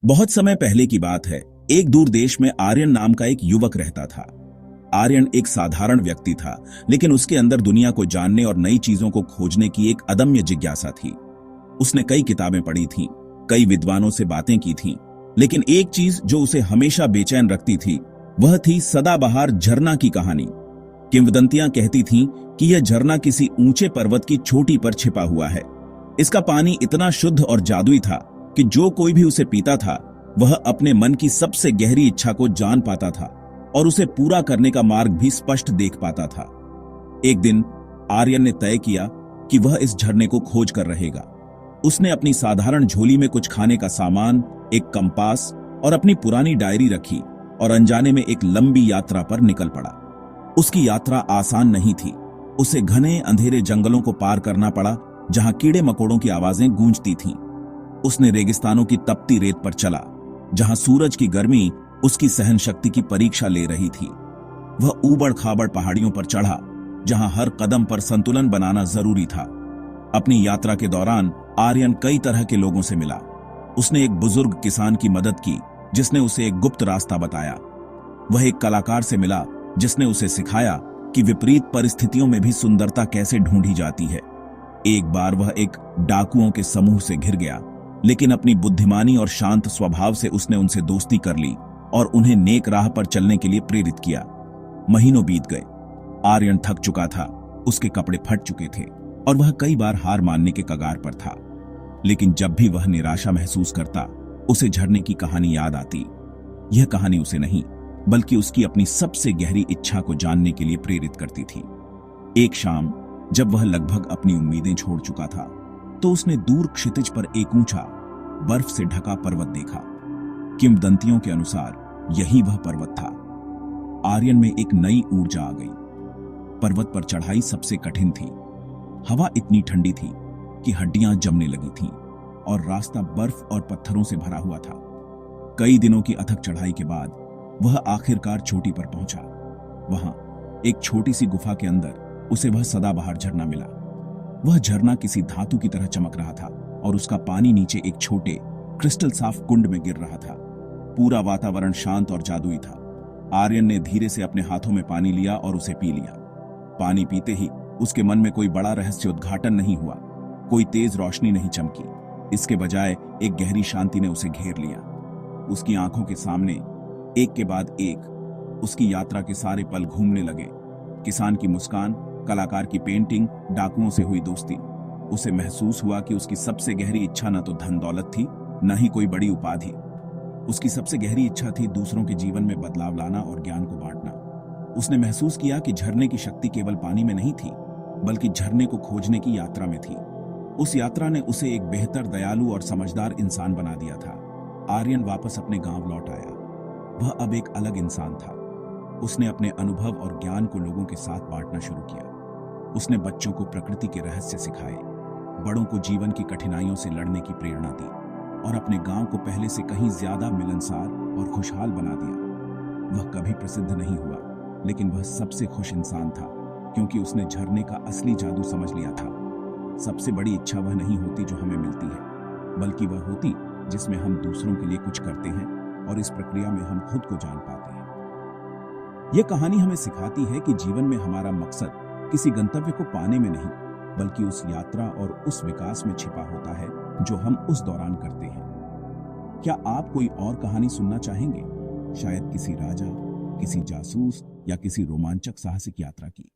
बहुत समय पहले की बात है। एक दूर देश में आर्यन नाम का एक युवक रहता था। आर्यन एक साधारण व्यक्ति था, लेकिन उसके अंदर दुनिया को जानने और नई चीजों को खोजने की एक अदम्य जिज्ञासा थी। उसने कई किताबें पढ़ी थीं, कई विद्वानों से बातें की थीं, लेकिन एक चीज जो उसे हमेशा बेचैन रखती थी वह थी सदाबहार झरना की कहानी। किंवदंतियां कहती थीं कि यह झरना किसी ऊंचे पर्वत की चोटी पर छिपा हुआ है। इसका पानी इतना शुद्ध और जादुई था कि जो कोई भी उसे पीता था वह अपने मन की सबसे गहरी इच्छा को जान पाता था और उसे पूरा करने का मार्ग भी स्पष्ट देख पाता था। एक दिन आर्यन ने तय किया कि वह इस झरने को खोज कर रहेगा। उसने अपनी साधारण झोली में कुछ खाने का सामान, एक कंपास और अपनी पुरानी डायरी रखी और अनजाने में एक लंबी यात्रा पर निकल पड़ा। उसकी यात्रा आसान नहीं थी। उसे घने अंधेरे जंगलों को पार करना पड़ा, जहां कीड़े मकोड़ों की आवाजें गूंजती थीं। उसने रेगिस्तानों की तपती रेत पर चला, जहां सूरज की गर्मी उसकी सहन शक्ति की परीक्षा ले रही थी। वह ऊबड़ खाबड़ पहाड़ियों पर चढ़ा, जहां हर कदम पर संतुलन बनाना जरूरी था। अपनी यात्रा के दौरान आर्यन कई तरह के लोगों से मिला। उसने एक बुजुर्ग किसान की मदद की, जिसने उसे एक गुप्त रास्ता बताया। वह एक कलाकार से मिला, जिसने उसे सिखाया कि विपरीत परिस्थितियों में भी सुंदरता कैसे ढूंढी जाती है। एक बार वह एक डाकुओं के समूह से घिर गया, लेकिन अपनी बुद्धिमानी और शांत स्वभाव से उसने उनसे दोस्ती कर ली और उन्हें नेक राह पर चलने के लिए प्रेरित किया। महीनों बीत गए। आर्यन थक चुका था, उसके कपड़े फट चुके थे और वह कई बार हार मानने के कगार पर था। लेकिन जब भी वह निराशा महसूस करता, उसे झरने की कहानी याद आती। यह कहानी उसे नहीं, बल्कि उसकी अपनी सबसे गहरी इच्छा को जानने के लिए प्रेरित करती थी। एक शाम जब वह लगभग अपनी उम्मीदें छोड़ चुका था, तो उसने दूर क्षितिज पर एक ऊंचा, बर्फ से ढका पर्वत देखा। किंवदंतियों के अनुसार यही वह पर्वत था। आर्यन में एक नई ऊर्जा आ गई। पर्वत पर चढ़ाई सबसे कठिन थी। हवा इतनी ठंडी थी कि हड्डियां जमने लगी थीं और रास्ता बर्फ और पत्थरों से भरा हुआ था। कई दिनों की अथक चढ़ाई के बाद वह आखिरकार चोटी पर पहुंचा। वहां एक छोटी सी गुफा के अंदर उसे वह सदाबहार झरना मिला। वह झरना किसी धातु की तरह चमक रहा था और उसका पानी नीचे एक छोटे क्रिस्टल साफ कुंड में गिर रहा था। पूरा वातावरण शांत और जादुई था। आर्यन ने धीरे से अपने हाथों में पानी लिया और उसे पी लिया। पानी पीते ही उसके मन में कोई बड़ा रहस्य उद्घाटन नहीं हुआ, कोई तेज रोशनी नहीं चमकी। इसके बजाय एक गहरी शांति ने उसे घेर लिया। उसकी आंखों के सामने एक के बाद एक उसकी यात्रा के सारे पल घूमने लगे। किसान की मुस्कान, कलाकार की पेंटिंग, डाकुओं से हुई दोस्ती। उसे महसूस हुआ कि उसकी सबसे गहरी इच्छा न तो धन दौलत थी, न ही कोई बड़ी उपाधि। उसकी सबसे गहरी इच्छा थी दूसरों के जीवन में बदलाव लाना और ज्ञान को बांटना। उसने महसूस किया कि झरने की शक्ति केवल पानी में नहीं थी, बल्कि झरने को खोजने की यात्रा में थी। उस यात्रा ने उसे एक बेहतर, दयालु और समझदार इंसान बना दिया था। आर्यन वापस अपने गांव लौट आया। वह अब एक अलग इंसान था। उसने अपने अनुभव और ज्ञान को लोगों के साथ बांटना शुरू किया। उसने बच्चों को प्रकृति के रहस्य सिखाए, बड़ों को जीवन की कठिनाइयों से लड़ने की प्रेरणा दी और अपने गांव को पहले से कहीं ज्यादा मिलनसार और खुशहाल बना दिया। वह कभी प्रसिद्ध नहीं हुआ, लेकिन वह सबसे खुश इंसान था, क्योंकि उसने झरने का असली जादू समझ लिया था। सबसे बड़ी इच्छा वह नहीं होती जो हमें मिलती है, बल्कि वह होती जिसमें हम दूसरों के लिए कुछ करते हैं और इस प्रक्रिया में हम खुद को जान पाते हैं। यह कहानी हमें सिखाती है कि जीवन में हमारा मकसद किसी गंतव्य को पाने में नहीं, बल्कि उस यात्रा और उस विकास में छिपा होता है जो हम उस दौरान करते हैं। क्या आप कोई और कहानी सुनना चाहेंगे? शायद किसी राजा, किसी जासूस या किसी रोमांचक साहसिक यात्रा की।